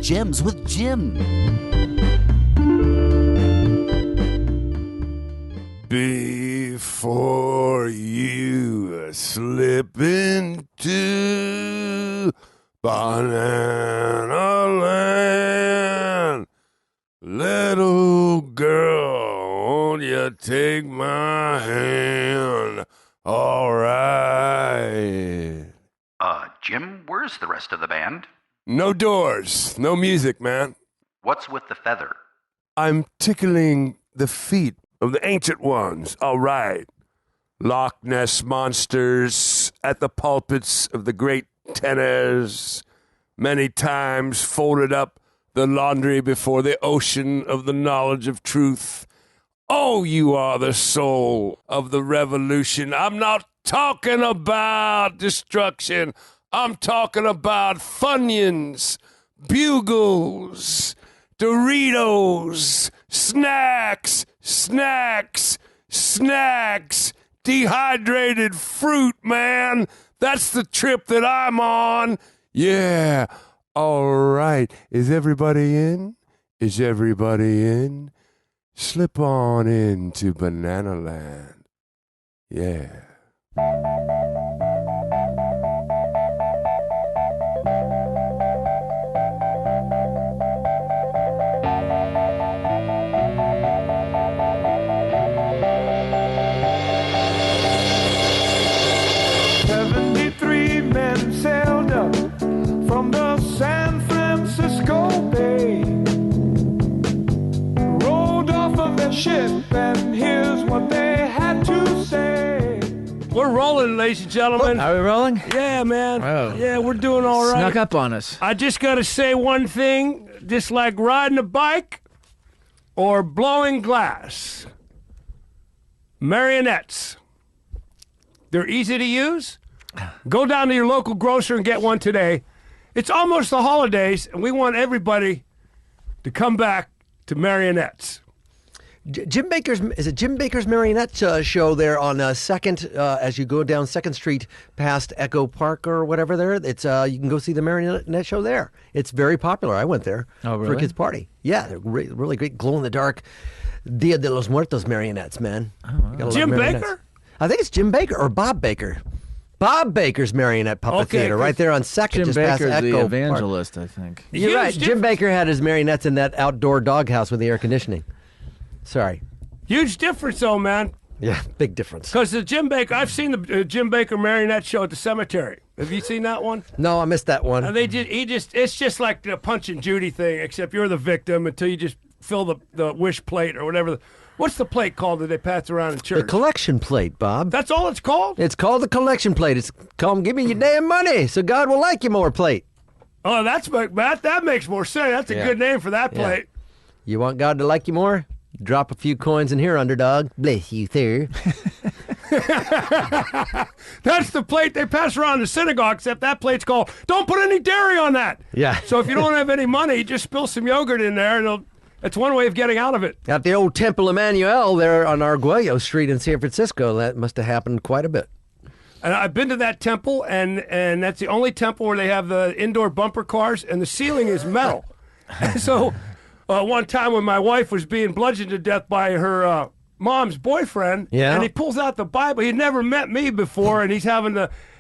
Gems with Jim. Before you slip into Bananaland, little girl, won't you take my hand? All right. Jim, where's the rest of the band? No doors, no music, man. What's with the feather? I'm tickling the feet of the ancient ones. All right. Loch Ness monsters at the pulpits of the great tenors. Many times folded up the laundry before the ocean of the knowledge of truth. Oh, you are the soul of the revolution. I'm not talking about destruction. I'm talking about Funyuns, Bugles, Doritos, snacks, dehydrated fruit, man. That's the trip that I'm on. Yeah. All right. Is everybody in? Is everybody in? Slip on into Bananaland. Yeah. Sailed up from the San Francisco Bay, rolled off of their ship, and here's what they had to say. We're rolling, ladies and gentlemen. Are we rolling? Yeah, man. Oh. Yeah, we're doing all right. Snuck up on us. I just got to say one thing, just like riding a bike or blowing glass. Marionettes. They're easy to use. Go down to your local grocer and get one today. It's almost the holidays, and we want everybody to come back to marionettes. Jim Baker's Marionette show there on 2nd, as you go down 2nd Street past Echo Park or whatever there. It's you can go see the Marionette show there. It's very popular. I went there for a kids' party. Yeah, they're really great glow-in-the-dark Dia de los Muertos marionettes, man. Oh, wow. Jim Baker? I think it's Jim Baker or Bob Baker. Bob Baker's Marionette Puppet Theater, right there on 2nd, Jim just past Baker's Echo the Park. evangelist, I think. You're right. Jim Baker had his marionettes in that outdoor doghouse with the air conditioning. Sorry. Huge difference, though, man. Yeah, big difference. Because the Jim Baker, I've seen the Jim Baker marionette show at the cemetery. Have you seen that one? No, I missed that one. It's just like the Punch and Judy thing, except you're the victim until you just fill the wish plate or whatever. What's the plate called that they pass around in church? The collection plate, Bob. That's all it's called? It's called the collection plate. It's called "Give me your damn money, so God will like you more" plate. Oh, that makes more sense. That's a good name for that plate. You want God to like you more? Drop a few coins in here, underdog. Bless you, sir. That's the plate they pass around the synagogue, except that plate's called, don't put any dairy on that. Yeah. So if you don't have any money, just spill some yogurt in there, and it's one way of getting out of it. At the old Temple Emmanuel there on Arguello Street in San Francisco, that must have happened quite a bit. And I've been to that temple, and that's the only temple where they have the indoor bumper cars, and the ceiling is metal. So one time when my wife was being bludgeoned to death by her mom's boyfriend, and he pulls out the Bible. He'd never met me before, and he's having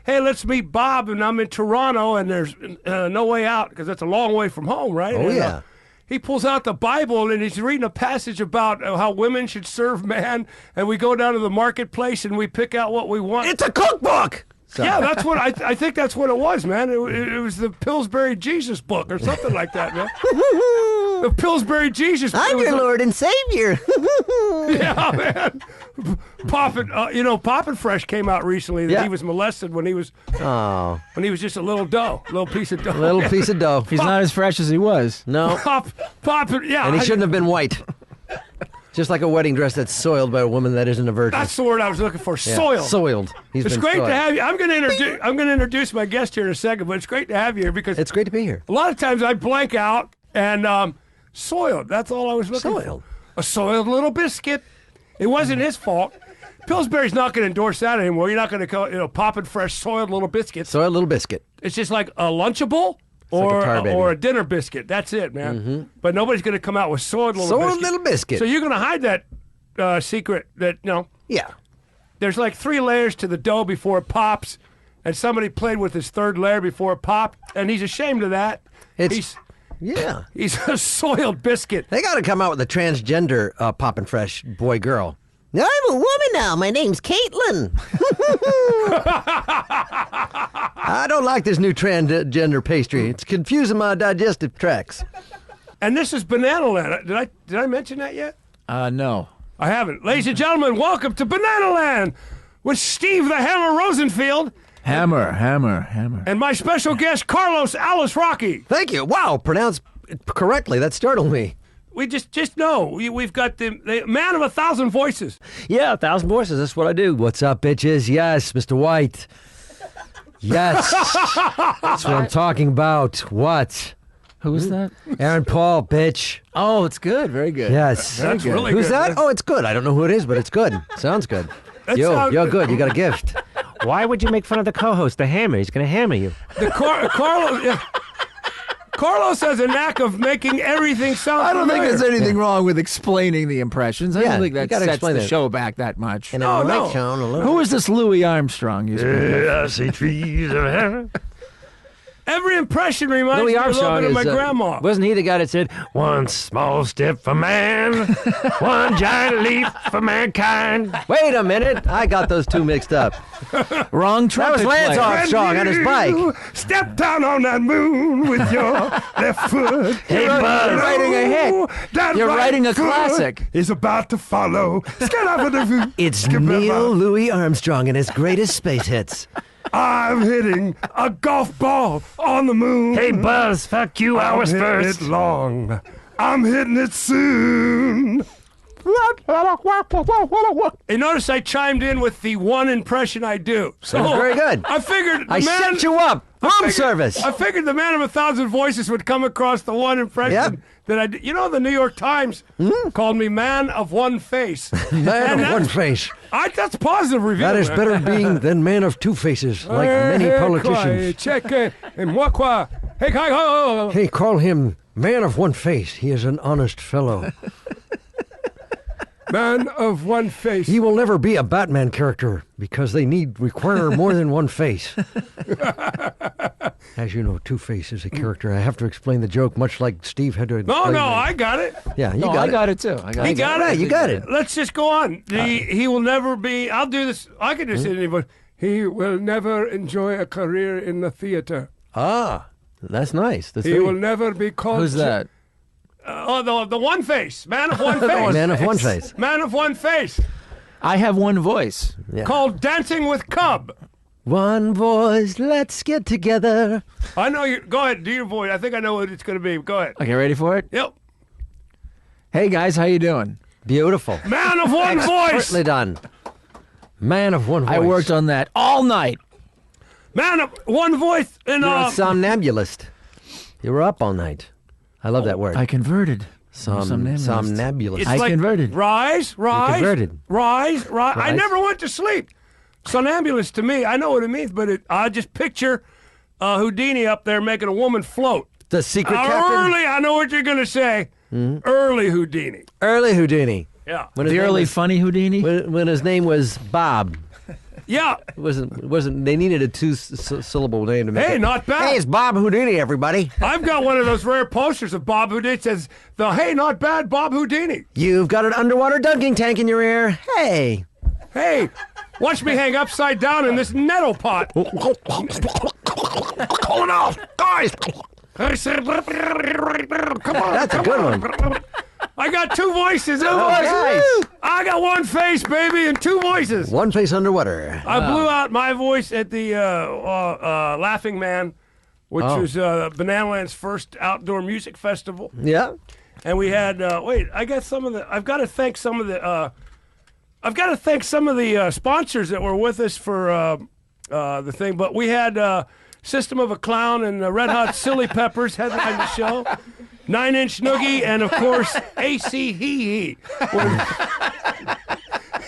hey, let's meet Bob, and I'm in Toronto, and there's no way out, because that's a long way from home, right? Oh, yeah. He pulls out the Bible, and he's reading a passage about how women should serve man, and we go down to the marketplace, and we pick out what we want. It's a cookbook! Sorry. Yeah, that's what I think that's what it was, man. It was the Pillsbury Jesus book or something like that, man. The Pillsbury Jesus book. I'm your Lord and Savior. Yeah, man. Poppin' Fresh came out recently that he was molested when he was just a little piece of dough. Little piece of dough. He's not as fresh as he was. No. Yeah. And he shouldn't have been white. Just like a wedding dress that's soiled by a woman that isn't a virgin. That's the word I was looking for. Soiled. Yeah, soiled. It's great to have you. I'm going to introduce my guest here in a second, but it's great to have you here because it's great to be here. A lot of times I blank out and soiled. That's all I was looking for. A soiled little biscuit. It wasn't his fault. Pillsbury's not going to endorse that anymore. You're not going to call Poppin' Fresh soiled little biscuits. Soiled little biscuit. It's just like a Lunchable. or tar baby. or a dinner biscuit. That's it, man. But nobody's going to come out with soiled little Soiled biscuit. little biscuit. So you're going to hide that secret that Yeah. there's like 3 layers to the dough before it pops, and somebody played with his 3rd layer before it popped, and he's ashamed of that. Yeah. He's a soiled biscuit. They got to come out with a transgender poppin' fresh boy girl. I'm a woman now. My name's Caitlin. I don't like this new transgender pastry. It's confusing my digestive tracts. And this is Bananaland. Did I mention that yet? No. I haven't. Ladies and gentlemen, welcome to Bananaland with Steve the Hammer Rosenfield Hammer. and my special guest, Carlos Alazraqui. Thank you. Wow, pronounced correctly. That startled me. We just know we've got the man of 1,000 voices. Yeah, 1,000 voices. That's what I do. What's up, bitches? Yes, Mr. White. Yes. That's what I'm talking about. What? Who was that? Aaron Paul, bitch. Oh, it's good. Very good. Yes. That's good. really Who's good. that? Oh, it's good. I don't know who it is, but it's good. Sounds good. You're good. You got a gift. Why would you make fun of the co-host, the hammer? He's going to hammer you. Carlos has a knack of making everything sound I don't think familiar. there's anything wrong with explaining the impressions. I Yeah, don't think you that gotta sets explain the that. show back that much. And No, it no. might sound a little. Who is this Louis Armstrong? You speak of? I see trees of heaven. Every impression reminds Louis me a little Armstrong bit of my is, grandma. Wasn't he the guy that said, "One small step for man, one giant leap for mankind"? Wait a minute. I got those two mixed up. Wrong That trumpet was Lance player. Armstrong on his bike. You step down on that moon with your left foot. Hey, Buzz. You're writing a hit. That You're right writing a foot classic. is about to follow. It's Neil Louis Armstrong and his greatest space hits. I'm hitting a golf ball on the moon. Hey, Buzz, fuck you, I I'm was hitting first. it long. I'm hitting it soon. And notice I chimed in with the one impression I do. So That's very good. I figured I set you up. Room service. I figured the man of 1,000 voices would come across the one impression Yep. that I did. You know, the New York Times called me man of one face. Man And of one face. that's positive review. That is man. better being than man of two faces, like many politicians. Check it. And moi quoi? Hey, hi. Hey, call him man of one face. He is an honest fellow. Man of one face. He will never be a Batman character because they require more than one face. As you know, Two-Face is a character. I have to explain the joke, much like Steve had to explain. No, I got it. Yeah, you No, got I it. got it too. I got He it. got Yeah, it. you got it. Let's just go on. He will never be. I'll do this. I could just say to anybody. He will never enjoy a career in the theater. Ah, that's nice. That's He very- will never be called. Who's that? The one face. Man of one face. Man of one face. Man of one face. I have one voice. Yeah. Called Dancing with Cub. One voice, let's get together. I know you. Go ahead. Do your voice. I think I know what it's going to be. Go ahead. Okay, ready for it? Yep. Hey guys, how you doing? Beautiful. Man of one voice. Expertly done. Man of one voice. I worked on that all night. Man of one voice. And You're a somnambulist. You were up all night. I love that word. I converted. Somnambulist. it's I like converted. Rise. converted. Rise. I Rise. never went to sleep. Somnambulist to me, I know what it means, but I just picture Houdini up there making a woman float. The secret captain. Early, I know what you're going to say. Early Houdini. Early Houdini. Yeah. When his The name early was- funny Houdini? when his name was Bob. Yeah. It wasn't. They needed a two-syllable name to make Hey, it. not bad. Hey, it's Bob Houdini, everybody. I've got one of those rare posters of Bob Houdini. It says, hey, not bad, Bob Houdini. You've got an underwater dunking tank in your ear. Hey. Hey, watch me hang upside down in this nettle pot. Pulling off, guys. I said, come on. That's a good one. I got two voices. Nice. I got one face, baby, and two voices. One face underwater. I blew out my voice at the Laughing Man, which was Bananaland's first outdoor music festival. Yeah. And we had I've got to thank some of the sponsors that were with us for the thing. But we had System of a Clown and the Red Hot Silly Peppers headline the show. 9 Inch Noogie and of course AC Hee Hee.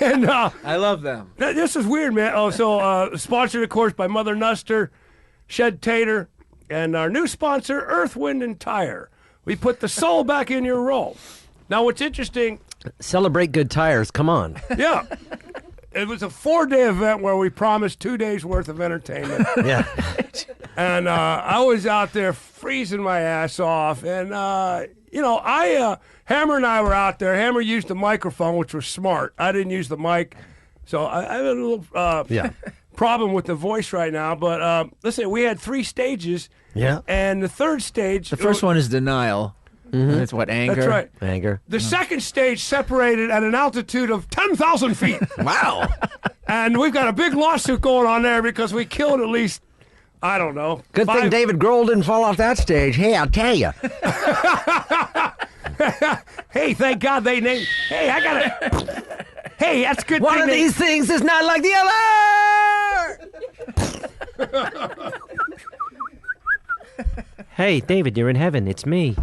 And I love them. this is weird, man. Oh, so sponsored of course by Mother Nuster, Shed Tater, And our new sponsor, Earth, Wind, and Tire. We put the soul back in your roll. Now, what's interesting... Celebrate good tires. Come on. Yeah. It was a 4-day event where we promised 2 days' worth of entertainment. Yeah. And I was out there freezing my ass off. And, Hammer and I were out there. Hammer used the microphone, which was smart. I didn't use the mic. So I have a little problem with the voice right now. But listen, we had 3 stages. Yeah. And the third stage... The first one is denial. Mm-hmm. That's what, anger? That's right. Anger. The second stage separated at an altitude of 10,000 feet. Wow. And we've got a big lawsuit going on there because we killed at least, I don't know. Good thing David Grohl didn't fall off that stage. Hey, I'll tell you. Hey, thank God they named... Hey, I got to... Hey, that's good. One of these things is not like the other! Hey, David, you're in heaven. It's me.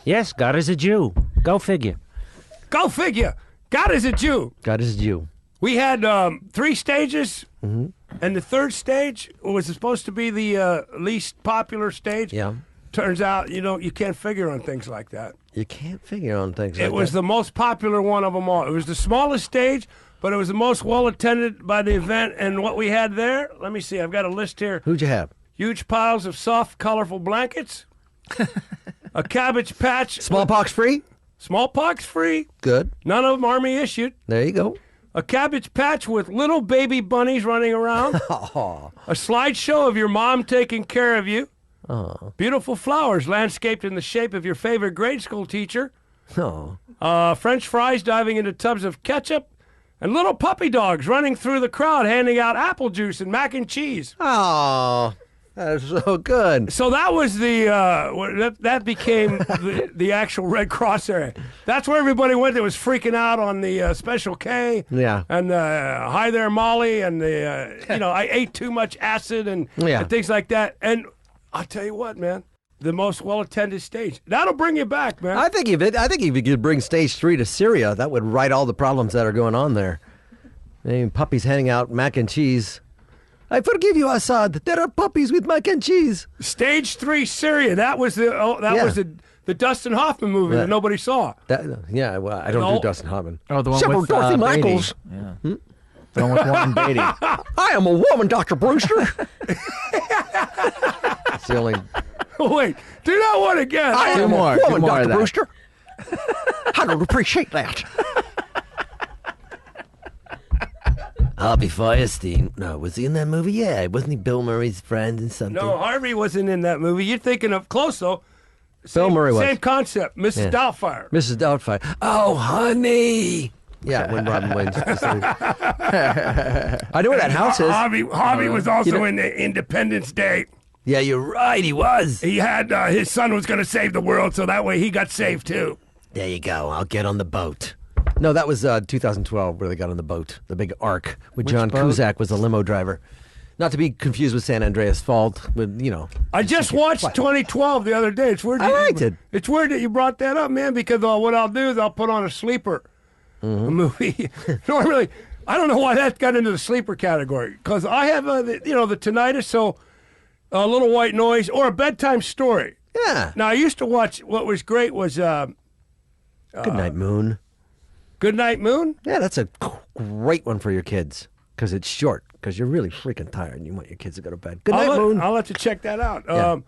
Yes, God is a Jew. Go figure. Go figure. God is a Jew. God is a Jew. We had 3 stages, and the third stage was supposed to be the least popular stage. Yeah. Turns out, you can't figure on things like that. You can't figure on things like that. It was the most popular one of them all. It was the smallest stage, but it was the most well-attended by the event. And what we had there, let me see, I've got a list here. Who'd you have? Huge piles of soft, colorful blankets, a Cabbage Patch. Smallpox free? Smallpox free. Good. None of them Army issued. There you go. A Cabbage Patch with little baby bunnies running around. A slideshow of your mom taking care of you. Beautiful flowers landscaped in the shape of your favorite grade school teacher. French fries diving into tubs of ketchup. And little puppy dogs running through the crowd handing out apple juice and mac and cheese. Oh, that is so good. So that was that became the actual Red Cross area. That's where everybody went that was freaking out on the Special K. Yeah. And Hi There Molly and I ate too much acid and things like that. And I'll tell you what, man, the most well-attended stage. That'll bring you back, man. I think if you could bring stage 3 to Syria, that would right all the problems that are going on there. I mean, puppies handing out mac and cheese. I forgive you, Assad. There are puppies with mac and cheese. Stage 3 Syria. That was the Dustin Hoffman movie that nobody saw. Well, I don't do Dustin Hoffman. Oh, the one Except with for Dorothy Michaels. Yeah. The one with Warren Beatty. I am a woman, Dr. Brewster. That's the only... Wait, do that one again. I am more, a woman, more Dr. Brewster. I don't appreciate that. Harvey Firestein. No, was he in that movie? Yeah, wasn't he Bill Murray's friend and something? No, Harvey wasn't in that movie. You're thinking of close, though. Bill Murray was. Same concept, Mrs. Doubtfire. Mrs. Doubtfire. Oh, honey. Yeah, when Robin Williams. I know where that house is. Harvey was also in the Independence Day. Yeah, you're right. He was. He had his son was going to save the world, so that way he got saved too. There you go. I'll get on the boat. No, that was 2012 where they got on the boat, the big arc, with John Cusack was the limo driver. Not to be confused with San Andreas Fault. With I just watched 2012 the other day. It's weird. I liked it. It's weird that you brought that up, man. Because what I'll do is I'll put on a sleeper movie. Normally, I don't know why that got into the sleeper category. Because I have the tinnitus, so a little white noise or a bedtime story. Yeah. Now I used to watch. What was great was Good Night Moon. Good Night Moon. Yeah, that's a great one for your kids because it's short. Because you're really freaking tired and you want your kids to go to bed. Good Night Moon. I'll let you check that out. Yeah.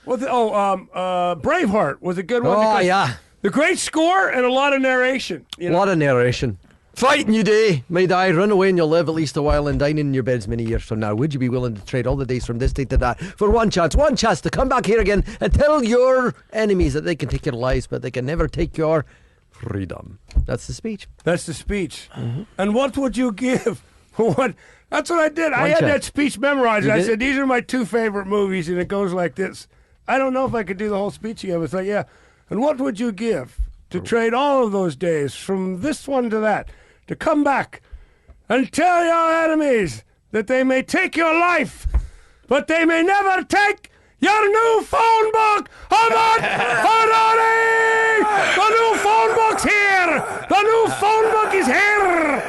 Braveheart was a good one. Oh, yeah. The great score and a lot of narration. A lot of narration. Fighting you day, may die, run away and you'll live at least a while and dine in your beds many years from now. Would you be willing to trade all the days from this day to that for one chance to come back here again and tell your enemies that they can take your lives, but they can never take your freedom. That's the speech. Mm-hmm. And what would you give? That's what I did. I had that speech memorized. I said, these are my 2 favorite movies, and it goes like this. I don't know if I could do the whole speech again. It's like, yeah. And what would you give to trade all of those days from this one to that, to come back and tell your enemies that they may take your life, but they may never take your new phone book. The new phone book's here. The new phone book is here.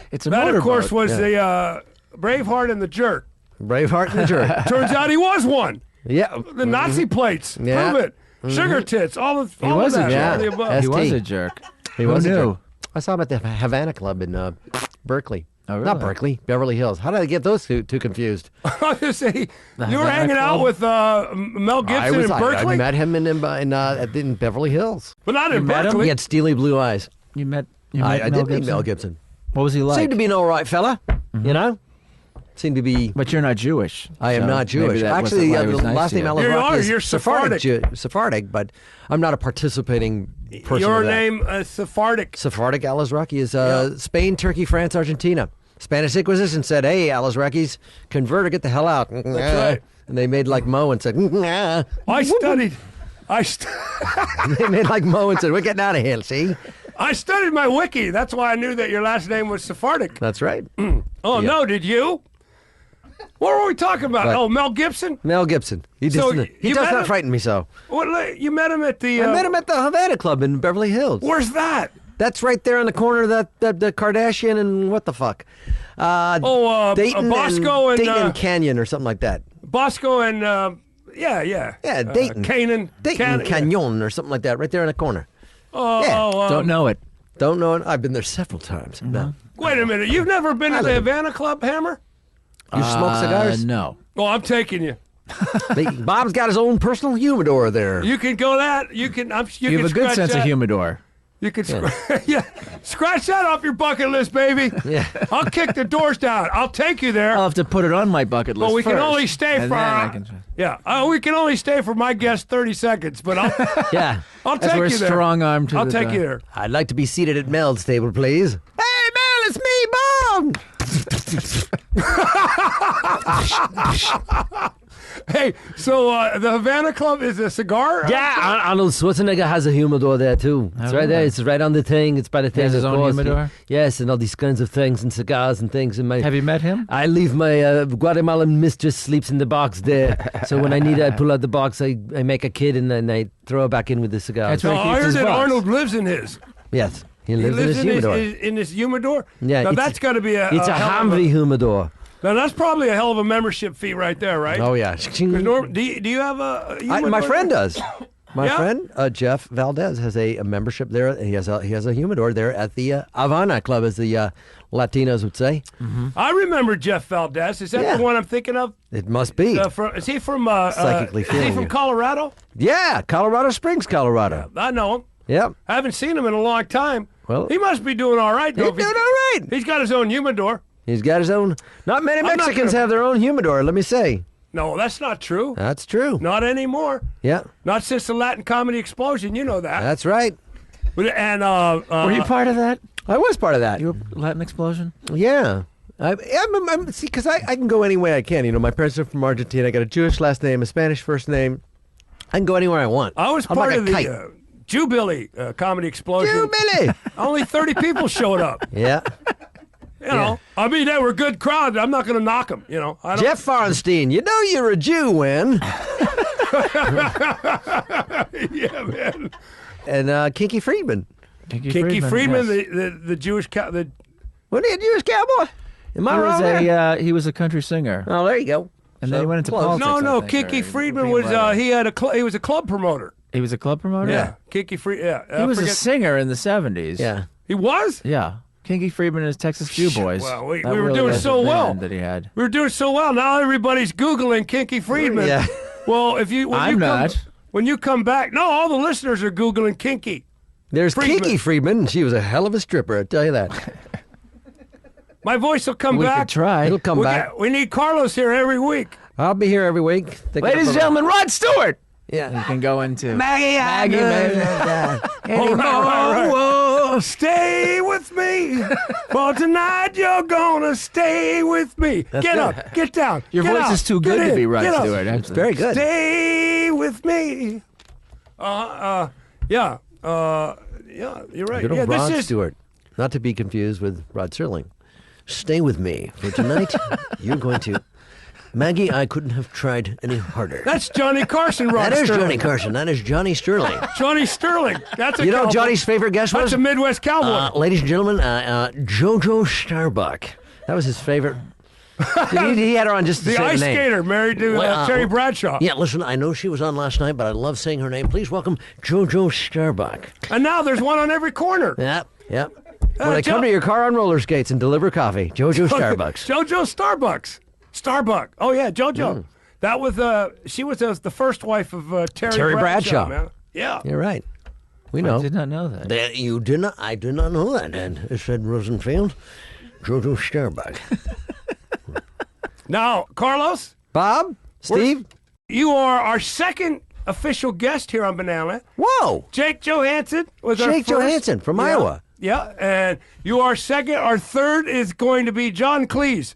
It's a that, motorboat. of course, was the Braveheart and the Jerk. Braveheart and the Jerk. Turns out he was one. Yeah. The Nazi plates. Yeah. Prove it. Sugar tits. All of He was a that. jerk. All the above. He was ST. a jerk. He Who was a knew? jerk. I saw him at the Havana Club in Berkeley. Oh, really? Not Berkeley, Beverly Hills. How did I get those two confused? I was going to say, you were Havana hanging out Club? with Mel Gibson in Berkeley? I met him in Beverly Hills. But not in met him? Berkeley. He had steely blue eyes. You met I Mel did meet Gibson? Mel Gibson. What was he like? Seemed to be an all right fella, you know? Seemed to be... But you're not Jewish. I am so not Jewish. maybe that Actually, wasn't why he the was nice last to name you. Alazraqui is You're Sephardic. Sephardic, but I'm not a participating person. Your of that. name, Sephardic. Sephardic Alazraqui is Spain, Turkey, France, Argentina. Spanish Inquisition said, "Hey, Alazraqis, convert or get the hell out." That's right. And they made like Mo and said, "Nah." They made like Mo and said, "We're getting out of here." See, I studied my wiki. That's why I knew that your last name was Sephardic. that's right. Oh, Yeah. no, did you? What were we talking about? What? Oh, Mel Gibson? Mel Gibson. He So just he you does met not him? frighten me so. What? You met him at the... I met him at the Havana Club in Beverly Hills. Where's that? That's right there on the corner of the Kardashian and what the fuck? Dayton Bosco and... Dayton and Canyon or something like that. Bosco and... yeah. Yeah, Dayton. Canaan. Dayton Canyon or something like that, right there in the corner. Oh, Yeah. Don't know it. Don't know it. I've been there several times. No. wait a minute. You've never been to the Havana Club, Hammer? You smoke cigars? No. Oh, I'm taking you. Bob's got his own personal humidor there. You can go that. You can. You You can have a good scratch sense that. of humidor. You can, yeah, scratch that off your bucket list, baby. Yeah. I'll kick the doors down. I'll take you there. I'll have to put it on my bucket list But we can first, only stay and for then I can- we can only stay for my guest 30 seconds. But I'll Yeah. I'll That's take where you there. strong arm to I'll the take door. you there. I'd like to be seated at Mel's table, please. Hey, Mel, it's me, Bob. Hey, so the Havana Club is a cigar? Yeah, Arnold Schwarzenegger has a humidor there too. It's right there. It's right on the thing. It's by the thing. has his of own course. humidor? Yes, and all these kinds of things and cigars and things. And my Have you met him? I leave my Guatemalan mistress sleeps in the box there. So when I need it, I pull out the box. I make a kid and then I throw it back in with the cigars. That's right. Oh, He I keeps heard his that box. Arnold lives in his. Yes, he He lives in his humidor. in his humidor? Yeah, Now it's- that's got to be a... It's a hell of Humvee humidor. Now that's probably a hell of a membership fee right there, right? Oh yeah. 'Cause do you have a humidor? My friend does. My Yeah? friend Jeff Valdez has a membership there. He has a humidor there at the Havana Club, as the Latinos would say. I remember Jeff Valdez. Is that Yeah. the one I'm thinking of? It must be. Is he from Psychically is he feeling from you. Colorado? Yeah, Colorado Springs, Colorado. I know him. Yep. I haven't seen him in a long time. Well, He must be doing all right, though. he's doing all right. He's got his own humidor. He's got his own. Not many not Mexicans gonna- have their own humidor. Let me say. No, that's not true. That's true. Not anymore. Yeah, Not since the Latin comedy explosion. You know that. that's right. And Were you part of that? I was part of that. You were Latin explosion? Yeah. I'm see, because I can go any way I can. You know, my parents are from Argentina. I got a Jewish last name, a Spanish first name. I can go anywhere I want. I was I'm part like of a kite. the Jubilee comedy explosion. Jubilee. Only 30 people showed up. Yeah. You know, I mean, they were a good crowd. I'm not going to knock them. You know, I don't. Jeff Farenstein, you know you're a Jew when. Yeah, man. And Kinky Friedman. Kinky Friedman, yes. the Jewish the What are you, a Jewish cowboy? Am I He was wrong there? he was a country singer, Oh, there you go. and then he went into close. politics. no, I think, Kinky or Friedman being was writer. he was a club promoter. He was a club promoter. Yeah, Kinky Friedman. Yeah, he was a forget- singer in the 70s. Yeah. He was. Yeah. Kinky Friedman and his Texas Jew Boys. Well, we That were really doing was so the well. band that he had. We were doing so well. Now everybody's googling Kinky Friedman. Yeah. Well, if you when I'm you not. Come, when you come back, no, all the listeners are googling Kinky. There's Friedman. Kinky Friedman. She was a hell of a stripper, I tell you that. My voice will come We back. could try. It'll come back. We need Carlos here every week. I'll be here every week. Think Ladies of- and gentlemen, Rod Stewart. You Yeah. can go into Maggie, All right. Stay with me. For tonight you're gonna stay with me. Get up. Get down. Your get voice out, is too get good to in, be Rod get up. Stewart. It's very good. Stay with me. Yeah. Yeah, you're right. Good old Yeah, Rod this is Stewart. Not to be confused with Rod Serling. Stay with me. For tonight, you're going to... Maggie, I couldn't have tried any harder. that's Johnny Carson. Rod That is Sterling. Johnny Carson. That is Johnny Sterling. Johnny Sterling. That's a You know cowboy. Johnny's favorite guest was? That's a Midwest cowboy. Ladies and gentlemen, Jojo Starbuck. That was his favorite he had her on just to The say ice the name. skater married to Terry Bradshaw. Yeah, listen, I know she was on last night, but I love saying her name. Please welcome JoJo Starbuck. And now there's one on every corner. Yep. When they come to your car on roller skates and deliver coffee, JoJo Starbucks. JoJo Starbuck. Oh yeah, JoJo. That was she was the first wife of Terry Bradshaw. Man. Yeah. You're right. We know. I did not know that. You did not. I did not know that. And it said Rosenfield, JoJo Starbuck. Now, Carlos, Bob, Steve. you are our second official guest here on Bananaland. Whoa. Jake Johansson was our Jake first. Johansson from Iowa. Yeah, and you are second. Our third is going to be John Cleese.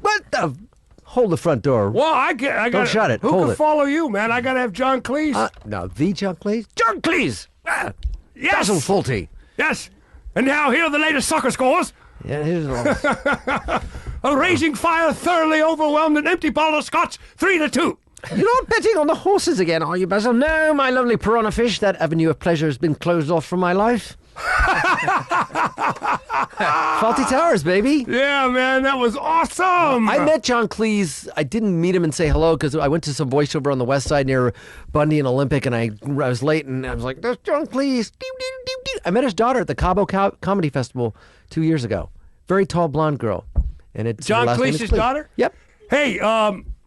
What the? Hold the front door. Well, I got. Don't shut it. Who Hold can it. follow you, man? I got to have John Cleese. No, the John Cleese. John Cleese. Yes. Basil Fawlty. Yes. And now here are the latest soccer scores. Yeah, here's A raging fire thoroughly overwhelmed an empty bottle of scotch, 3-2. You're not betting on the horses again, are you, Basil? No, my lovely piranha fish. That avenue of pleasure has been closed off from my life. Fawlty Towers, baby. Yeah, man, that was awesome. I met John Cleese. I didn't meet him and say hello because I went to some voiceover on the west side near Bundy and Olympic, and I was late, and I was like, there's John Cleese. I met his daughter at the Cabo Comedy Festival 2 years ago. Very tall, blonde girl. And it's John her last name is Cleese's Cleese. daughter? Yep. Hey,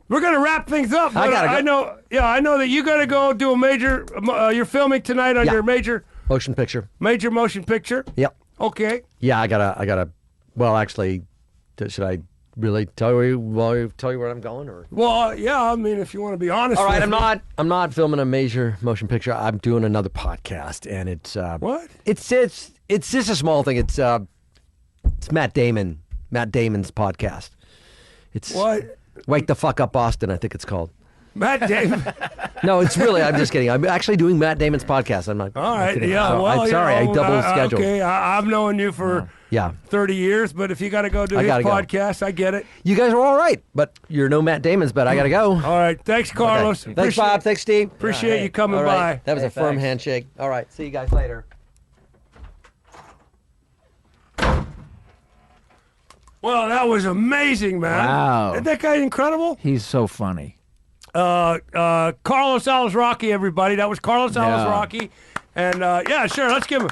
we're gonna wrap things up. I but gotta go. I know that you gotta go do a major. You're filming tonight on Yeah. your major Motion picture. motion picture. Yep. Okay. Yeah, I gotta. Well, actually, should I really tell you where I'm going, or? Well, yeah. I mean, if you want to be honest. All right, with me. I'm not filming a major motion picture. I'm doing another podcast, and it's What? It's just a small thing. It's Matt Damon's podcast. It's What? Wake the Fuck Up Boston, I think it's called. Matt Damon. No, it's really. I'm just kidding. I'm actually doing Matt Damon's podcast. I'm not. All I'm right. kidding. Yeah. So, Well, I'm sorry. I double scheduled. Okay. I've known you for Yeah. 30 years, but if you got to go do I his gotta go. podcast, I get it. You guys are all right, but you're no Matt Damon's. But I gotta go. All right. Thanks, Carlos. Okay. Thanks, Bob. Thanks, Steve. Appreciate you coming All right. by. That was a firm thanks. handshake. All right. See you guys later. Well, that was amazing, man. Wow. Isn't that guy incredible? He's so funny. Carlos Alazraqui, everybody. That was Carlos Yeah. Alazraqui. And yeah, sure. Let's give him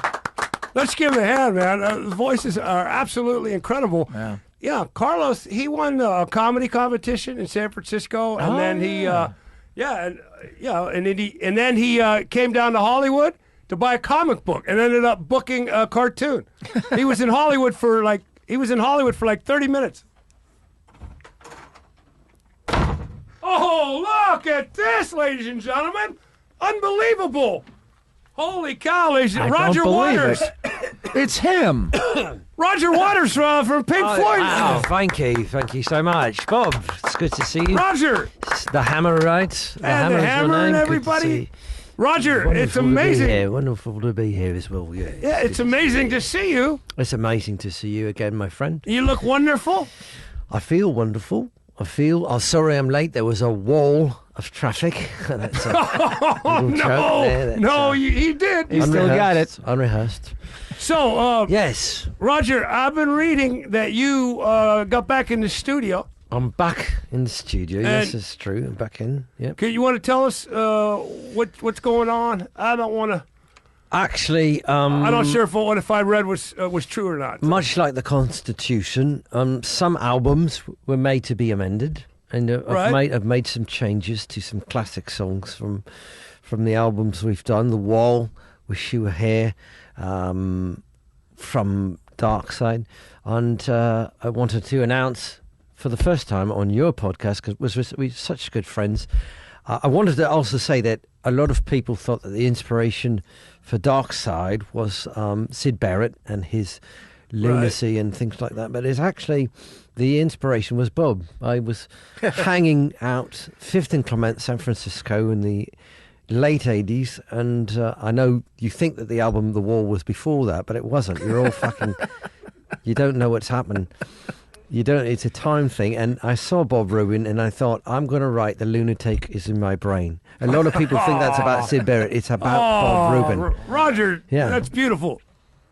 a hand, man. The voices are absolutely incredible. Yeah. Yeah, Carlos. He won a comedy competition in San Francisco, and then he, and then he came down to Hollywood to buy a comic book, and ended up booking a cartoon. He was in Hollywood for like 30 minutes. Oh, look at this, ladies and gentlemen. Unbelievable. Holy cow, ladies. I Roger don't believe Waters. it. It's him. Roger Waters from Pink Floyd. Oh, thank you so much, Bob. It's good to see you. Roger. The Hammer, right? The And the Hammer's your Hammer and name. Good to everybody. see. Roger, Wonderful it's to be amazing. here. Wonderful to be here as well. Yeah, Yeah, it's amazing to see you. It's amazing to see you again, my friend. You look wonderful. I feel wonderful. Oh, sorry I'm late. There was a wall of traffic. That's a little joke there. That's, he did. He still got it. Unrehearsed. So, Yes, Roger, I've been reading that you got back in the studio. I'm back in the studio. And- Yes, it's true. I'm back in. Yep. You want to tell us what's going on? I don't want to. Actually, I'm not sure if I read was true or not. much like the Constitution, some albums were made to be amended, and Right. I've made some changes to some classic songs from the albums we've done. The Wall, Wish You Were Here, from Dark Side, and I wanted to announce for the first time on your podcast, because we're such good friends. I wanted to also say that a lot of people thought that the inspiration for Dark Side was Syd Barrett and his lunacy and things like that. But it's actually, the inspiration was Bob. I was hanging out 5th and Clement, San Francisco in the late 80s. And I know you think that the album The Wall was before that, but it wasn't. You're all fucking... You don't know what's happened. You don't. It's a time thing. And I saw Bob Rubin, and I thought, I'm going to write The Lunatic Is in My Brain. A lot of people think that's about Syd Barrett. It's about Bob Rubin. Roger, Yeah. that's beautiful.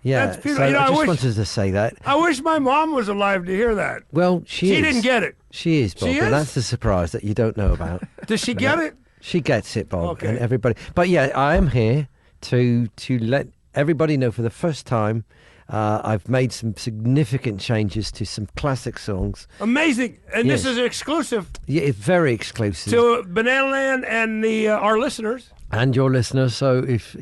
Yeah, That's beautiful. so You know, I just wish, wanted to say that. I wish my mom was alive to hear that. Well, she didn't get it. She is, Bob, She and is? that's the surprise that you don't know about. Does she get it? She gets it, Bob, Okay. and everybody. But yeah, I am here to let everybody know for the first time. I've made some significant changes to some classic songs. Amazing. And this Yes. is exclusive Yeah, it's very exclusive. to Bananaland and our listeners. And your listeners. So if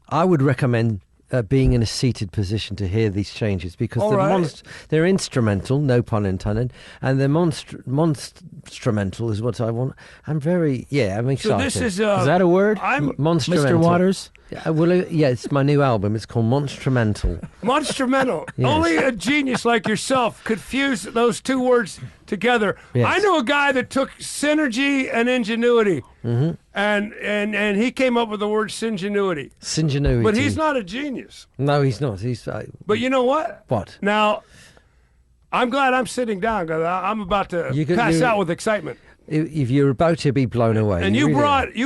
I would recommend being in a seated position to hear these changes because All right. they're instrumental, no pun intended, and they're monstrumental is what I want. I'm excited. So this is... Is that a word? Monstrumental. Mr. Waters? Yeah, it's my new album. It's called Monstrumental. Monstrumental. Yes. Only a genius like yourself could fuse those two words together. Yes. I knew a guy that took synergy and ingenuity, and he came up with the word syngenuity. Syngenuity. But he's not a genius. No, he's not. He's But you know what? what? Now, I'm glad I'm sitting down because I'm about to pass out with excitement. If you're about to be blown away. And you really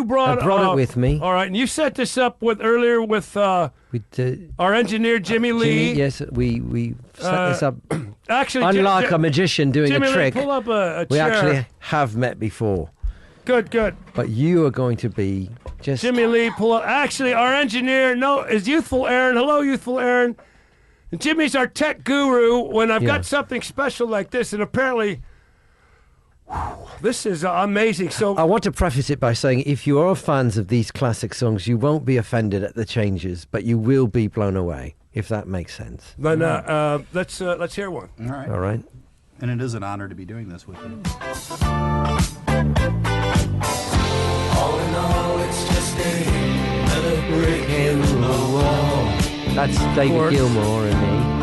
brought I brought it with me. All right, and you set this up earlier with our engineer Jimmy Lee. Jimmy, yes, we set this up. Actually, Unlike a magician doing Jimmy a trick, Lee, pull up a we chair. actually have met before. Good. But you are going to be just... Jimmy Lee, pull up. Actually, our engineer is Youthful Aaron. Hello, Youthful Aaron. And Jimmy's our tech guru when I've got something special like this, and apparently... This is amazing. So I want to preface it by saying if you are fans of these classic songs, you won't be offended at the changes, but you will be blown away, if that makes sense. then let's hear one. All right. All right? And it is an honor to be doing this with you. That's David Gilmour and me.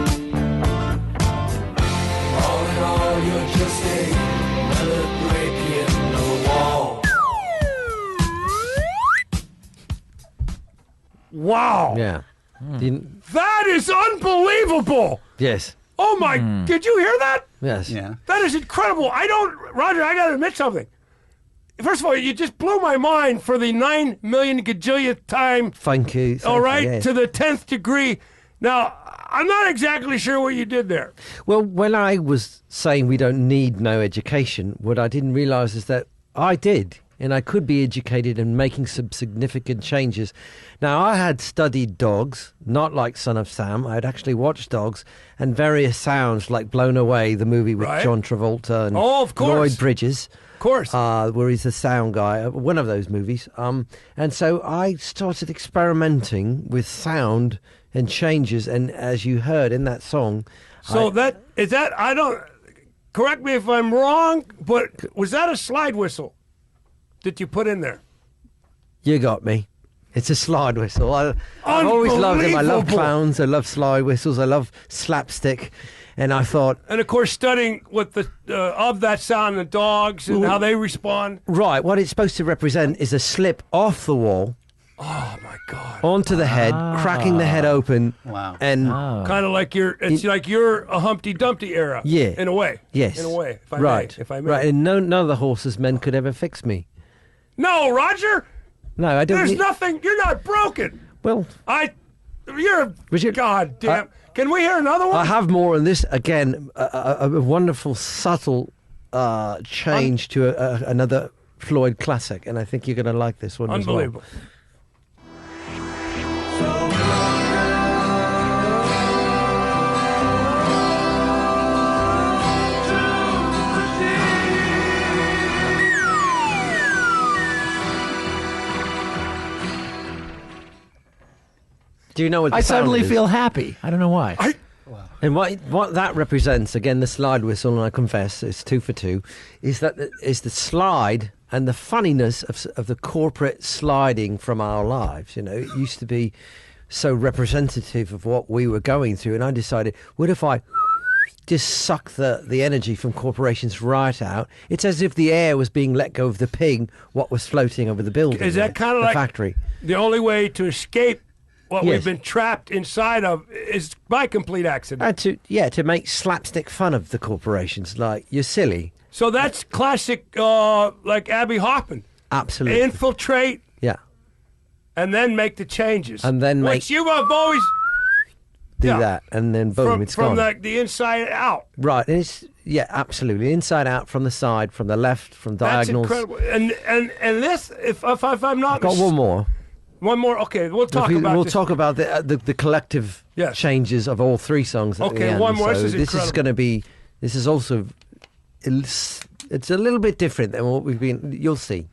Wow. Yeah. That is unbelievable. Yes. Oh my, did you hear that? Yes. Yeah. That is incredible. Roger, I got to admit something. First of all, you just blew my mind for the 9 million gajillionth time. Thank you. All right, Yes. to the 10th degree. Now, I'm not exactly sure what you did there. Well, when I was saying we don't need no education, what I didn't realise is that I did. And I could be educated and making some significant changes. Now, I had studied dogs, not like Son of Sam. I had actually watched dogs and various sounds like Blown Away, the movie with Right. John Travolta and Oh, of course. Lloyd Bridges. Of course. Where he's the sound guy, one of those movies. And so I started experimenting with sound and changes. And as you heard in that song... So I don't, correct me if I'm wrong, but was that a slide whistle that you put in there? You got me. It's a slide whistle. I've always loved them. I love Unbelievable. clowns. I love slide whistles. I love slapstick. And I thought, And of course, studying with the of that sound, the dogs and how they respond. right, what it's supposed to represent is a slip off the wall Oh my God! onto the head, cracking the head open. Wow. And Kind of like it's like you're a Humpty Dumpty era. Yeah. In a way. yes. In a way. If I right. May, if I may. Right. And none of the horses men could ever fix me. No, Roger. No, I don't. There's need- nothing. You're not broken. Well, You're. Richard, God damn. Can we hear another one? I have more on this again. A wonderful, subtle change to another Floyd classic, and I think you're going to like this one. Unbelievable. As well. Do you know what the I sound suddenly is? feel happy. I don't know why. And what that represents, again, the slide whistle, and I confess it's 2 for 2, is the slide and the funniness of the corporate sliding from our lives. You know, it used to be so representative of what we were going through, and I decided, what if I just suck the energy from corporations right out? It's as if the air was being let go of the pig, what was floating over the building. Is that kind of the like factory? the only way to escape what Yes. we've been trapped inside of is by complete accident? And to make slapstick fun of the corporations, like, you're silly. So that's classic, like Abby Hoffman. Absolutely. Infiltrate Yeah. and then make the changes. And then which you have always. do that, and then boom, it's from gone. the inside out. Right, and it's absolutely inside out, from the side, from the left, from diagonals. That's incredible. And this, if I'm not, I've got one more. One more. Okay, we'll talk about. We'll this. talk about the collective changes of all three songs. At the end. One more. So this is going to be. This is also. It's a little bit different than what we've been. You'll see.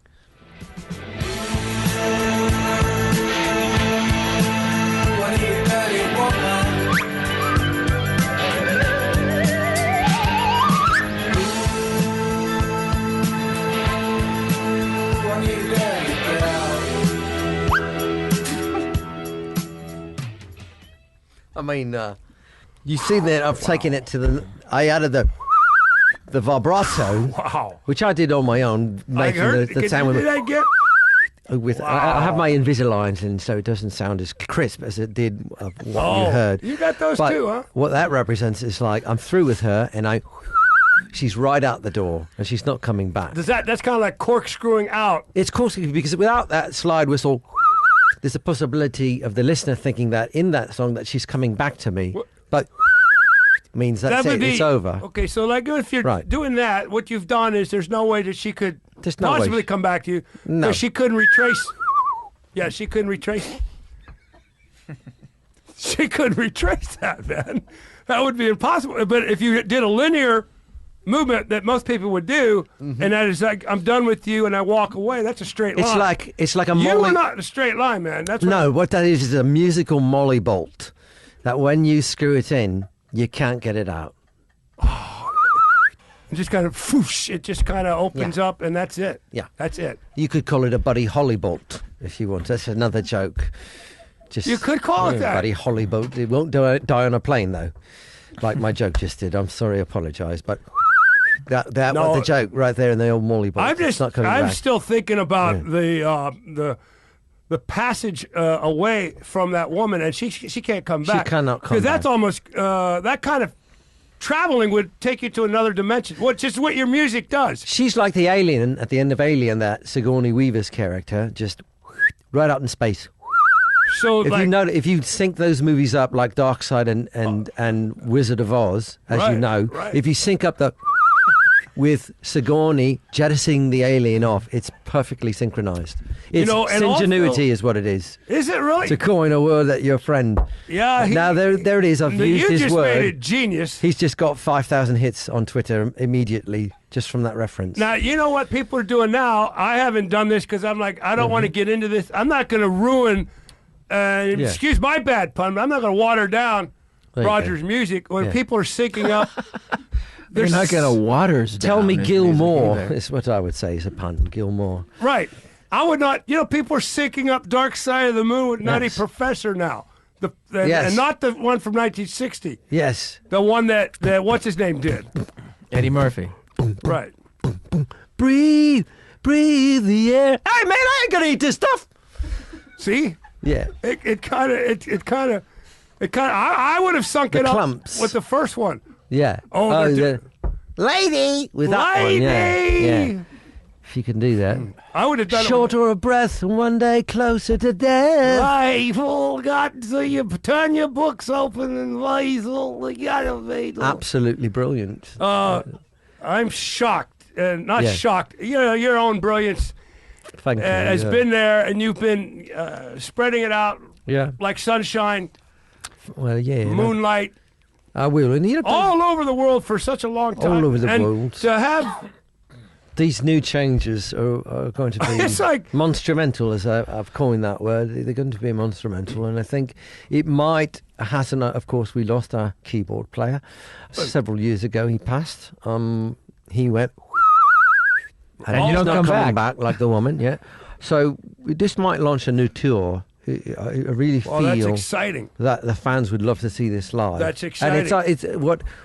I mean, you see that I've taken it to I added the vibrato, which I did on my own, making the sound with. I have my Invisaligns in, so it doesn't sound as crisp as it did of what you heard. You got those too, huh? What that represents is like I'm through with her, and she's right out the door, and she's not coming back. That's kind of like corkscrewing out. It's corkscrewing because without that slide whistle, there's a possibility of the listener thinking that in that song that she's coming back to me, but means that's it. It's over. Okay, so like if you're doing that, what you've done is there's no way that she could possibly come back to you. No, she couldn't retrace. Yeah, she couldn't retrace. She couldn't retrace that, man. That would be impossible. But if you did a linear movement that most people would do, and that is like I'm done with you and I walk away, that's a straight line. It's like a molly. You are not a straight line, man. That's what that is a musical molly bolt that when you screw it in, you can't get it out. It just kind of whoosh, it just kind of opens up, and that's it. Yeah, that's it. You could call it a Buddy Holly bolt if you want. That's another joke. You could call it that. Buddy Holly bolt. It won't die on a plane though, like my joke just did. I'm sorry, I apologise, but that was the joke right there in the old molly bolt. I'm still thinking about the passage away from that woman, and she can't come back. She cannot come back. Because that's almost that kind of traveling would take you to another dimension. Just what your music does. She's like the alien at the end of Alien, that Sigourney Weaver's character, just right out in space. So if you sync those movies up like Dark Side and Wizard of Oz, as you know, if you sync up with Sigourney jettisoning the alien off, it's perfectly synchronized. It's ingenuity is what it is. Is it really? To coin a word that your friend. Yeah. Now there it is. I've used his word. You just made it genius. He's just got 5,000 hits on Twitter immediately just from that reference. Now you know what people are doing now. I haven't done this because I'm like I don't want to get into this. I'm not going to ruin. Excuse my bad pun, but I'm not going to water down Roger's music when people are syncing up. They're not going to waters down. Tell me Gilmore is what I would say is a pun. Gilmore. Right. I would not. People are syncing up Dark Side of the Moon with Nutty Professor now. And not the one from 1960. Yes. The one that what's his name did. Eddie Murphy. Right. Breathe the air. Hey man, I ain't gonna eat this stuff. See? Yeah. It kind of. I would have sunk it clumps. up with the first one. Yeah. The lady with that one. Yeah. If you can do that. I would have done shorter of breath and one day closer to death. Rifle got so you turn your books open and Weasel you gotta be absolutely brilliant. I'm shocked and not shocked. Your own brilliance has been there, and you've been spreading it out like sunshine. Well, moonlight. I will, and all over the world for such a long time. All over the world. To have these new changes are going to be monstrumental, as I've coined that word. They're going to be monstrumental, and I think it might. Hasn't, of course, we lost our keyboard player several years ago. He passed. He went, and you don't come back like the woman. Yeah. So this might launch a new tour. I really feel that's exciting. That the fans would love to see this live. That's exciting. And it's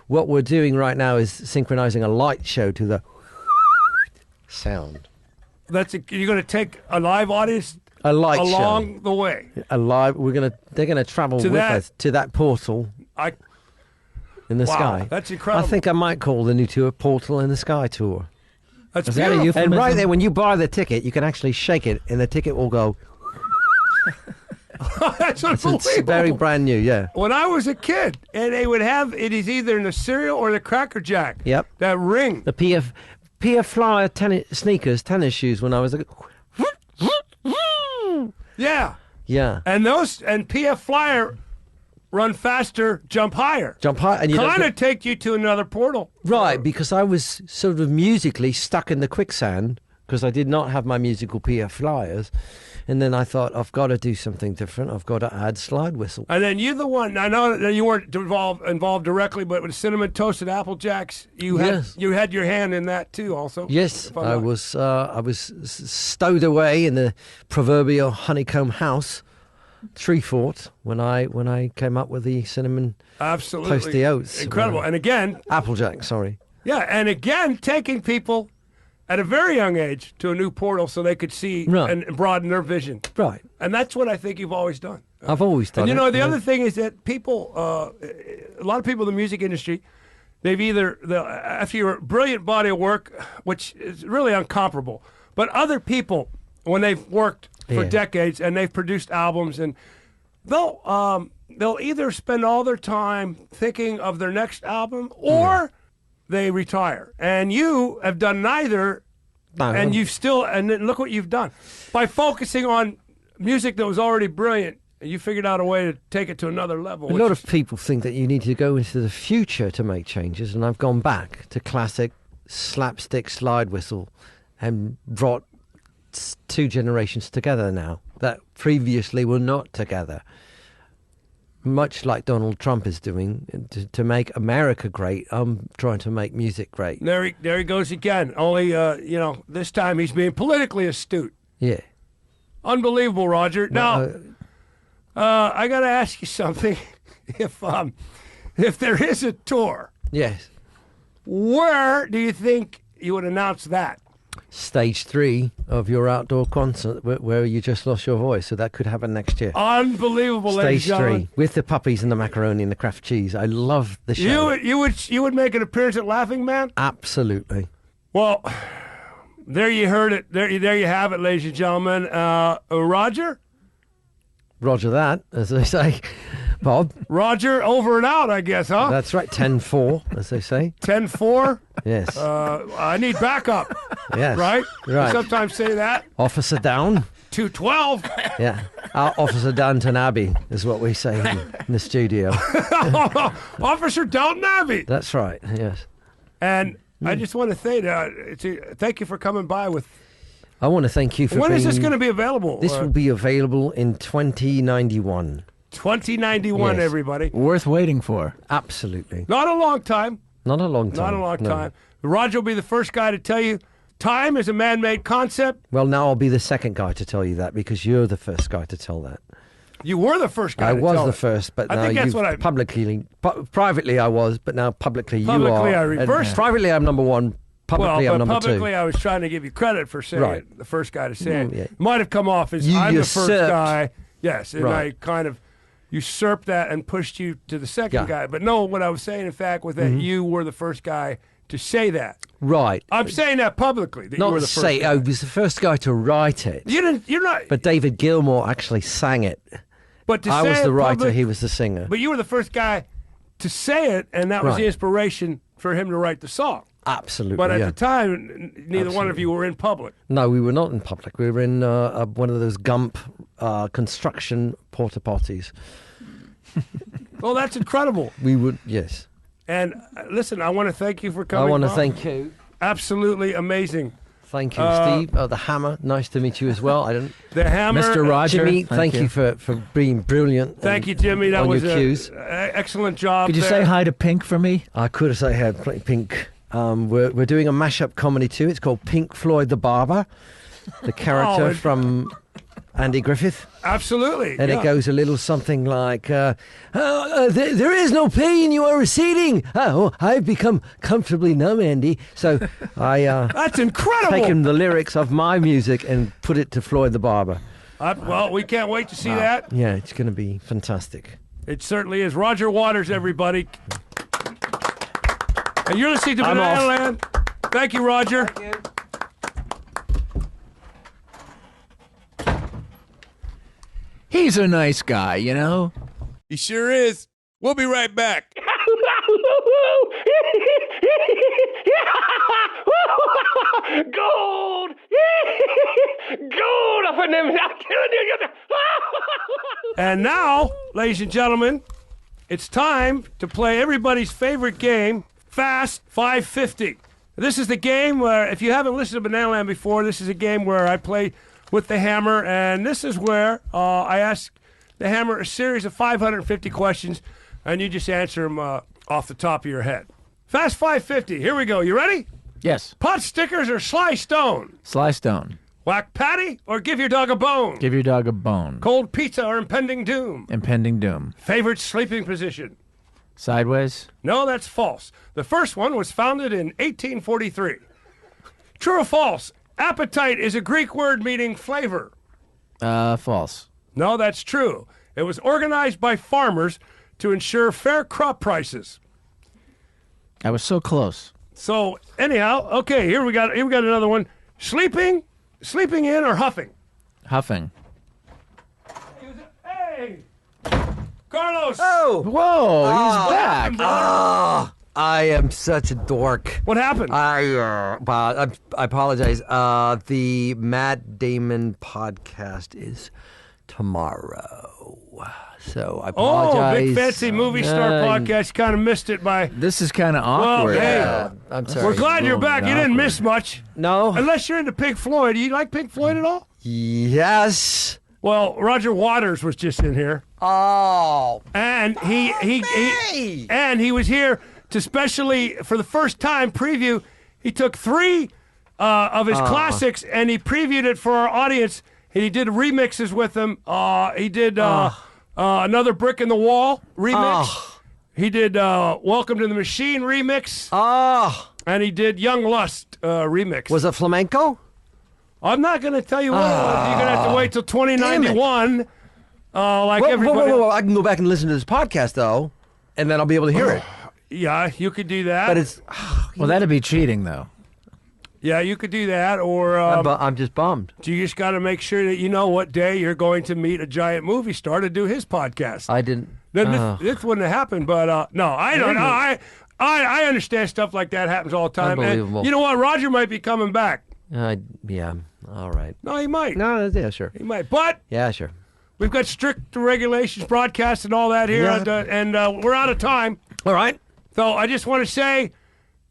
what we're doing right now is synchronizing a light show to the sound. You're going to take a live audience along the way. They're gonna travel with us to that portal in the sky. That's incredible. I think I might call the new tour Portal in the Sky Tour. That's beautiful. And right there, when you buy the ticket, you can actually shake it, and the ticket will go. That's It's unbelievable. very brand new, yeah. When I was a kid, and they would have it is either in the cereal or the Cracker Jack. Yep. That ring. The PF Flyer tennis shoes when I was a Yeah. yeah. And PF Flyer run faster, jump higher. Jump high and you don't Kind get- of take you to another portal. right, because I was sort of musically stuck in the quicksand because I did not have my musical PF Flyers. And then I thought, I've got to do something different. I've got to add slide whistle. And then you're the one. I know that you weren't involved directly, but with Cinnamon Toasted Apple Jacks, you Yes. had your hand in that too, also. Yes, If I'm I not- was stowed away in the proverbial honeycomb house, Treefort, when I came up with the cinnamon Absolutely. toasty oats. Incredible. And again, Applejack, sorry. yeah, and again, taking people at a very young age to a new portal so they could see Right. and broaden their vision. Right. And that's what I think you've always done. I've always done And you it. know, the yeah. other thing is that people, a lot of people in the music industry, after your brilliant body of work, which is really incomparable, but other people, when they've worked for Yeah. decades and they've produced albums, and they'll either spend all their time thinking of their next album or they retire. And you have done neither, No, and then look what you've done. By focusing on music that was already brilliant, you figured out a way to take it to another level. a which lot is- of people think that you need to go into the future to make changes, and I've gone back to classic slapstick slide whistle and brought two generations together now that previously were not together. Much like Donald Trump is doing to make America great, I'm trying to make music great. There he goes again. Only, this time he's being politically astute. Yeah. Unbelievable, Roger. Now, I got to ask you something. If there is a tour, Yes. where do you think you would announce that? Stage 3 of your outdoor concert where you just lost your voice, so that could happen next year. Unbelievable, ladies Stage and 3 gentlemen. with the puppies and the macaroni and the Kraft cheese. I love the show. You would make an appearance at Laughing Man? Absolutely. Well, there you heard it. There you have it, ladies and gentlemen. Roger? Roger that, as they say. Bob, Roger, over and out, I guess, huh? that's right. 10-4, as they say. 10-4. Yes. I need backup, Yes. right? Right. I sometimes say that. Officer down. 212. Yeah. Our Officer Downton Abbey is what we say in the studio. Officer Downton Abbey. That's right. Yes. And I just want to say thank you for coming by with. I want to thank you for When is this being- going to be available? This will be available in 2091. 2091, Yes. everybody. Worth waiting for. Absolutely. Not a long time. Not a long time. Not a long no. time. Roger will be the first guy to tell you time is a man-made concept. Well, now I'll be the second guy to tell you that because you're the first guy to tell that. You were the first guy I to was tell the it. first, but I now think that's you've what I- privately I was, but now publicly you are. Publicly I And reversed. privately I'm number one. Publicly Well, I'm but number publicly two. I was trying to give you credit for saying Right. it, the first guy to say it. Yeah. Might have come off as You I'm the first usurped. guy. Yes, and Right. I kind of usurped that and pushed you to the second Yeah. guy. But no, what I was saying, in fact, was that you were the first guy to say that. Right. I'm saying that publicly, that you Not were the first say guy. I was the first guy to write it. You're not, But David Gilmour actually sang it. but to I say was it the writer, public- he was the singer. But you were the first guy to say it, and that was the Right. inspiration for him to write the song. Absolutely. But at yeah. the time, neither one of you were in public. No, we were not in public. We were in one of those Gump construction porta potties. Well, that's incredible. We would, yes. And listen, I want to thank you for coming. I want to by. thank you. Absolutely amazing. Thank you, Steve. The Hammer, nice to meet you as well. I don't. The Hammer. Mr. Roger. Jimmy, thank you for being brilliant. Thank you, Jimmy. That on was your cues. Excellent job. Could you there. say hi to Pink for me? I could have said had Pink. We're doing a mashup comedy too. It's called Pink Floyd the Barber, the character Oh, from Andy Griffith. Absolutely. And yeah. it goes a little something like, there is no pain, you are receding. Oh, I've become comfortably numb, Andy. So I That's incredible. taken the lyrics of my music and put it to Floyd the Barber. Well, we can't wait to see that. Yeah, it's going to be fantastic. It certainly is. Roger Waters, everybody. And you're listening to I'm off. Bananaland. Thank you, Roger. He's a nice guy, you know? He sure is. We'll be right back. Gold! Gold up in them. I'm telling you. And now, ladies and gentlemen, it's time to play everybody's favorite game, Fast 550. This is the game where, if you haven't listened to Bananaland before, this is a game where I play with the hammer, and this is where I ask the hammer a series of 550 questions, and you just answer them off the top of your head. Fast 550. Here we go. You ready? Yes. Pot stickers or sly stone? Sly Stone. Whack patty or give your dog a bone? Give your dog a bone. Cold pizza or impending doom? Impending doom. Favorite sleeping position? Sideways. No, that's false. The first one was founded in 1843. True or false? Appetite is a Greek word meaning flavor. False. No, that's true. It was organized by farmers to ensure fair crop prices. I was so close. So anyhow, okay, here we got another one. Sleeping in or huffing? Huffing. Hey, Carlos. Oh, Whoa, he's back. I am such a dork. What happened? I apologize. The Matt Damon podcast is tomorrow, so I apologize. Big fancy movie star podcast. You kind of missed it by. This is kind of awkward. Well, hey, I'm sorry. We're glad you're little back. bit You didn't awkward. miss much, No. unless you're into Pink Floyd. Do you like Pink Floyd at all? Yes. Well, Roger Waters was just in here, Oh. and he was here to specially, for the first time, preview. He took 3 of his classics and he previewed it for our audience. He did remixes with them. He did Another Brick in the Wall remix. He did Welcome to the Machine remix. And he did Young Lust remix. Was it flamenco? I'm not going to tell you what it was. You're going to have to wait till 2091. Everybody. Whoa. I can go back and listen to this podcast, though, and then I'll be able to hear it. Yeah, you could do that. But it's... Well, that'd be cheating, though. Yeah, you could do that, or I'm just bummed. you just got to make sure that you know what day you're going to meet a giant movie star to do his podcast. I didn't... Then this wouldn't have happened, but no, I don't know. I understand stuff like that happens all the time. Unbelievable. And you know what? Roger might be coming back. Yeah, all right. No, he might. No, yeah, sure. He might. But Yeah, sure. we've got strict regulations, broadcast, and all that here, Yeah. and we're out of time. All right. So I just want to say,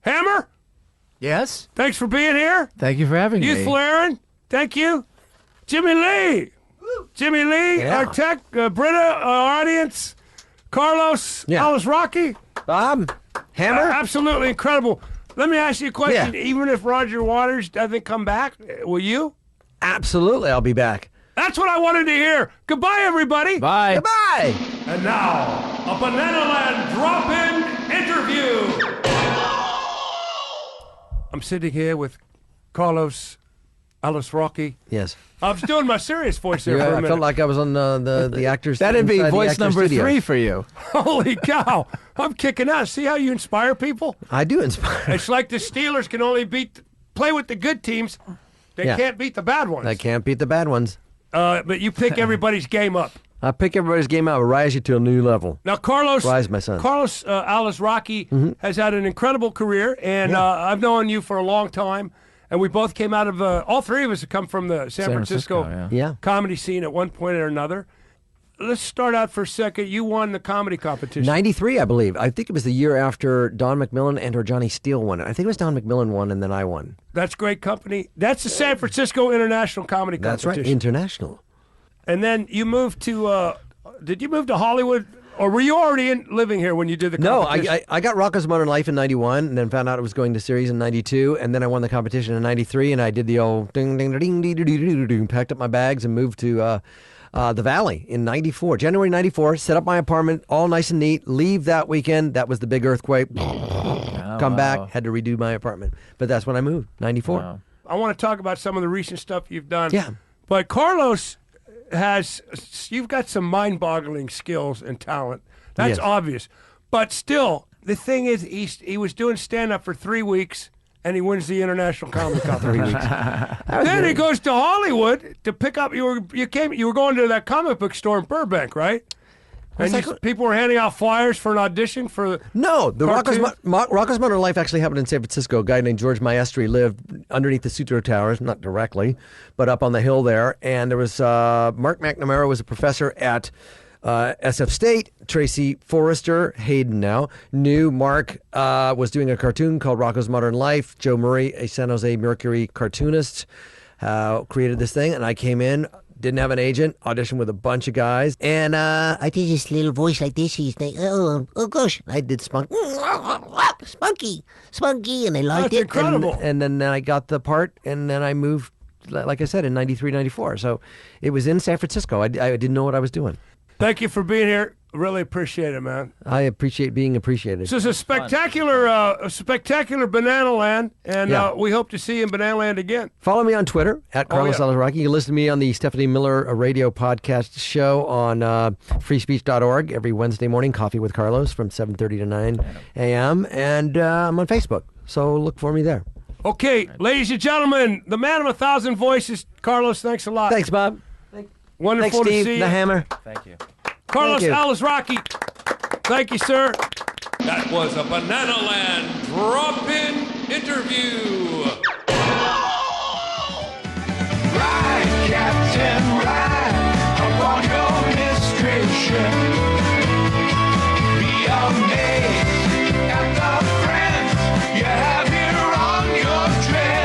Hammer, Yes? thanks for being here. Thank you for having me. Youthful Aaron, thank you. Jimmy Lee, Yeah. our tech, Britta, our audience, Carlos Alazraqui. Hammer? Absolutely incredible. Let me ask you a question. Yeah. Even if Roger Waters doesn't come back, will you? Absolutely, I'll be back. That's what I wanted to hear. Goodbye, everybody. Bye. Goodbye! And now, a Bananaland drop-in interview. I'm sitting here with Carlos Alazraqui. Yes. I was doing my serious voice there for a I minute. felt like I was on the actors. That'd be inside the voice actor's number studio. 3 for you. Holy cow. I'm kicking out. See how you inspire people? I do inspire. It's like the Steelers can only play with the good teams. They Yeah. can't beat the bad ones. I can't beat the bad ones. But you pick everybody's game up. I pick everybody's game out, rise you to a new level. Now, Carlos Rise, my son. Carlos Alazraqui has had an incredible career, and I've known you for a long time. And we both came out of all 3 of us have come from the San Francisco Yeah. comedy scene at one point or another. Let's start out for a second. You won the comedy competition. 93, I believe. I think it was the year after Don McMillan and or Johnny Steele won it. I think it was Don McMillan won, and then I won. That's great company. That's the San Francisco International Comedy That's Competition. right, international. And then you moved to, did you move to Hollywood? Or were you already living here when you did the No, competition? I got Rocco's Modern Life in 91, and then found out it was going to series in 92, and then I won the competition in 93, and I did the old ding, ding, ding, ding, ding, ding, ding, packed up my bags and moved to the Valley in 94. January 94, set up my apartment, all nice and neat, leave that weekend. That was the big earthquake. Come back, had to redo my apartment. But that's when I moved, 94. Wow. I want to talk about some of the recent stuff you've done. Yeah. But Carlos you've got some mind-boggling skills and talent. That's Yes. obvious. But still, the thing is, he was doing stand-up for 3 weeks, and he wins the International Comedy Competition. Then he goes to Hollywood to pick up. You were going to that comic book store in Burbank, right? And people were handing out flyers for an audition for No, the cartoons? Rocco's Modern Life actually happened in San Francisco. A guy named George Maestri lived underneath the Sutro Towers, not directly, but up on the hill there. And there was Mark McNamara was a professor at SF State. Tracy Forrester, Hayden now, knew Mark was doing a cartoon called Rocco's Modern Life. Joe Murray, a San Jose Mercury cartoonist, created this thing. And I came in. Didn't have an agent, auditioned with a bunch of guys, and I did this little voice like this. He's like, oh gosh. I did Spunky, and they liked That's it. incredible. And then I got the part, and then I moved, like I said, in 93, 94. So it was in San Francisco. I didn't know what I was doing. Thank you for being here. Really appreciate it, man. I appreciate being appreciated. This is a spectacular Bananaland, and Yeah. we hope to see you in Bananaland again. Follow me on Twitter at Carlos yeah. Alazraqui. You can listen to me on the Stephanie Miller radio podcast show on freespeech.org every Wednesday morning, Coffee with Carlos from 7:30 to 9 a.m. And I'm on Facebook, so look for me there. Okay, ladies and gentlemen, the man of 1,000 voices, Carlos, thanks a lot. Thanks, Bob. Wonderful Thanks, Steve, to see the you. hammer. Thank you. Carlos Thank you. Alazraqui. Thank you, sir. That was a Bananaland drop-in interview. Ride, Captain, ride upon your mystery ship. Be amazed at the friends you have here on your trip.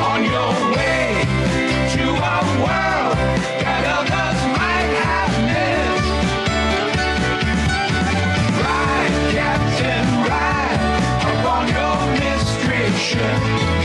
On your way to a world that others might have missed. Ride, Captain, ride upon your mystery ship.